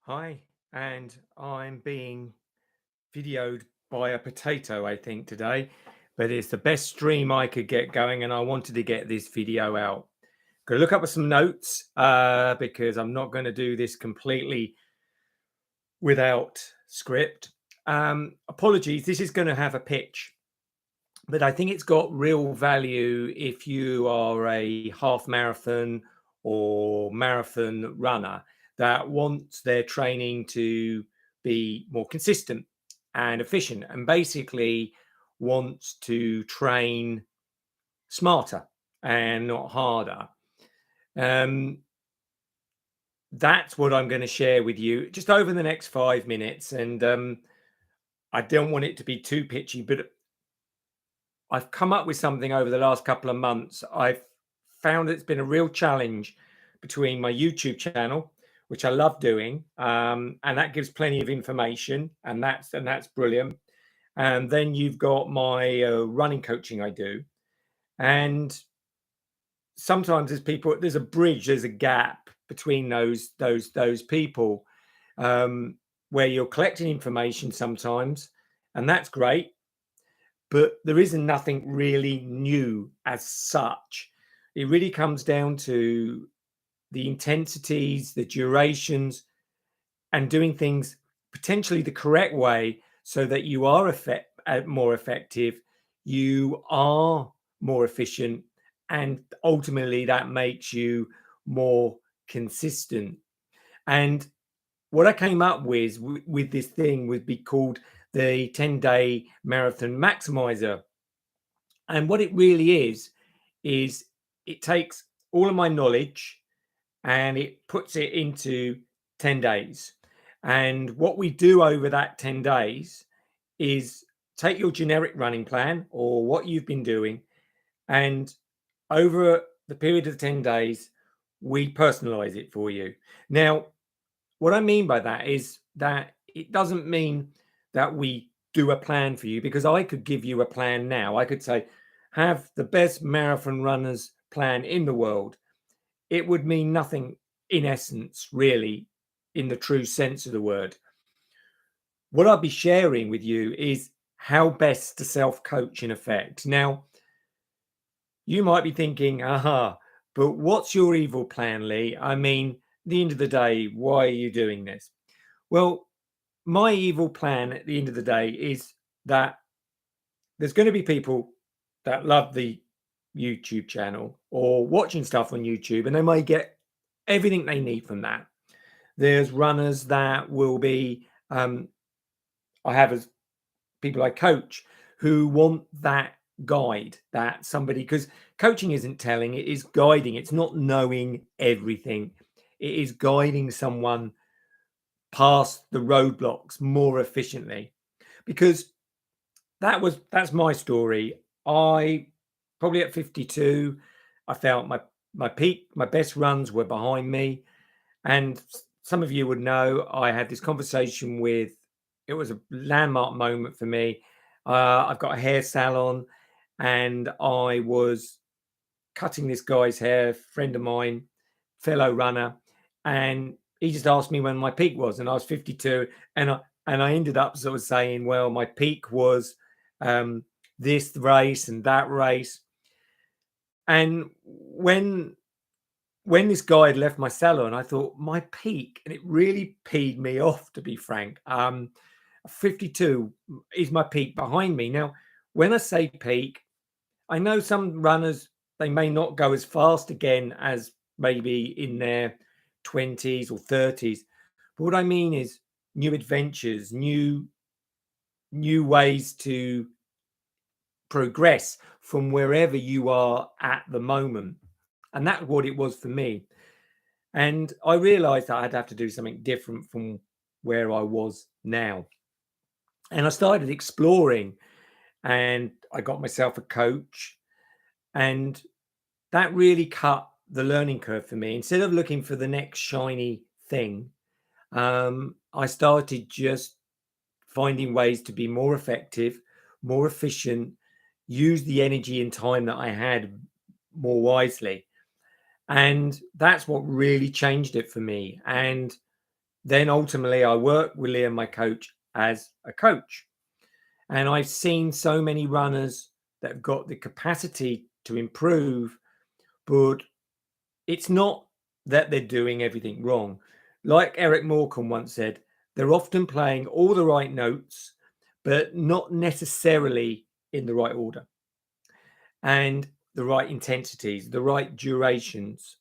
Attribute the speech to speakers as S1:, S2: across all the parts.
S1: Hi, and I'm being videoed by a potato, I think, today, but it's the best stream I could get going, and I wanted to get this video out. Gonna look up with some notes because I'm not going to do this completely without script. Apologies, this is going to have a pitch, but I think it's got real value if you are a half marathon or marathon runner that wants their training to be more consistent and efficient and basically wants to train smarter and not harder. Um, that's what I'm going to share with you just over the next 5 minutes. And I don't want it to be too pitchy, but I've come up with something over the last couple of months. I've found it's been a real challenge between my YouTube channel, which I love doing, and that gives plenty of information, and that's brilliant. And then you've got my running coaching I do, and sometimes there's a bridge, there's a gap between those people, where you're collecting information sometimes, and that's great, but there isn't nothing really new as such. It really comes down to the intensities, the durations, and doing things potentially the correct way so that you are more effective, you are more efficient, and ultimately that makes you more consistent. And what I came up with this thing would be called the 10-day marathon maximiser. And what it really is it takes all of my knowledge and it puts it into 10 days. And what we do over that 10 days is take your generic running plan or what you've been doing, and over the period of 10 days, we personalize it for you. Now, what I mean by that is that it doesn't mean that we do a plan for you, because I could give you a plan now. I could say, have the best marathon runners plan in the world. It would mean nothing in essence, really, in the true sense of the word. What I'll be sharing with you is how best to self coach in effect. Now, you might be thinking, aha, but what's your evil plan, Lee? I mean, at the end of the day, why are you doing this? Well, my evil plan at the end of the day is that there's going to be people that love the YouTube channel or watching stuff on YouTube, and they may get everything they need from that. There's runners that will be, I have as people I coach who want that guide, that somebody, because coaching isn't telling, it is guiding. It's not knowing everything, it is guiding someone past the roadblocks more efficiently. Because that's my story. I probably at 52, I felt my peak, my best runs were behind me. And some of you would know I had this conversation with, it was a landmark moment for me. I've got a hair salon and I was cutting this guy's hair, friend of mine, fellow runner, and he just asked me when my peak was, and I was 52, and I ended up sort of saying, well, my peak was um, this race and that race. And when this guy had left my salon, I thought my peak, and it really peed me off, to be frank. 52 is my peak behind me. Now, when I say peak, I know some runners, they may not go as fast again as maybe in their 20s or 30s. But what I mean is new adventures, new ways to progress from wherever you are at the moment. And that's what it was for me. And I realized that I'd have to do something different from where I was now. And I started exploring, and I got myself a coach, and that really cut the learning curve for me. Instead of looking for the next shiny thing, I started just finding ways to be more effective, more efficient, use the energy and time that I had more wisely. And that's what really changed it for me. And then ultimately I work with Liam, my coach, as a coach. And I've seen so many runners that have got the capacity to improve, but it's not that they're doing everything wrong. Like Eric Morecambe once said, they're often playing all the right notes, but not necessarily in the right order and the right intensities, the right durations.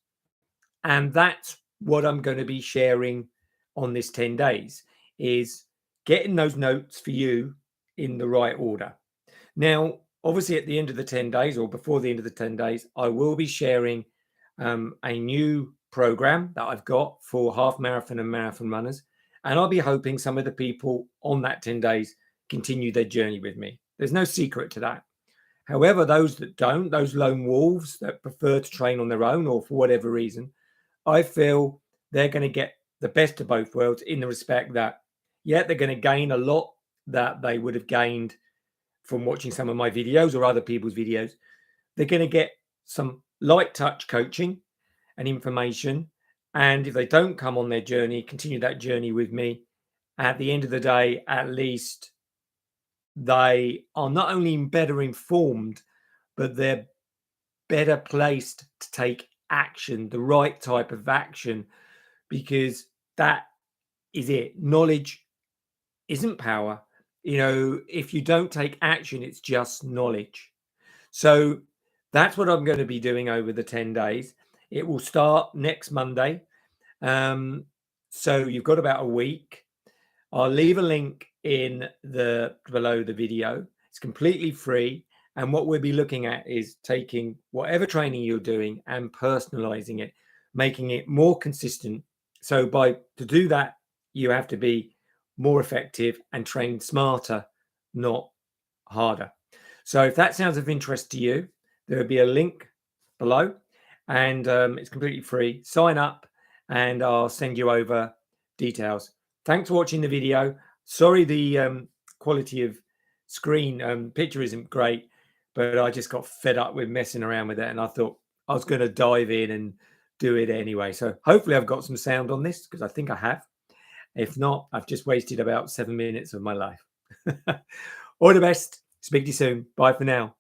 S1: And that's what I'm going to be sharing on this 10 days is getting those notes for you in the right order. Now, obviously, at the end of the 10 days or before the end of the 10 days, I will be sharing a new program that I've got for half marathon and marathon runners. And I'll be hoping some of the people on that 10 days continue their journey with me. There's no secret to that. However, those that don't, those lone wolves that prefer to train on their own or for whatever reason, I feel they're going to get the best of both worlds in the respect that, yeah, they're going to gain a lot that they would have gained from watching some of my videos or other people's videos. They're going to get some light touch coaching and information. And if they don't come on their journey, continue that journey with me, at the end of the day, at least they are not only better informed, but they're better placed to take action, the right type of action, because that is it. Knowledge isn't power. If you don't take action, it's just knowledge. So that's what I'm going to be doing over the 10 days. It will start next Monday. So you've got about a week. I'll leave a link in below the video. It's completely free. And what we'll be looking at is taking whatever training you're doing and personalizing it, making it more consistent. So to do that, you have to be more effective and train smarter, not harder. So if that sounds of interest to you, there will be a link below and it's completely free. Sign up and I'll send you over details. Thanks for watching the video. Sorry the quality of screen picture isn't great, but I just got fed up with messing around with it and I thought I was going to dive in and do it anyway. So hopefully I've got some sound on this because I think I have. If not, I've just wasted about 7 minutes of my life. All the best. Speak to you soon. Bye for now.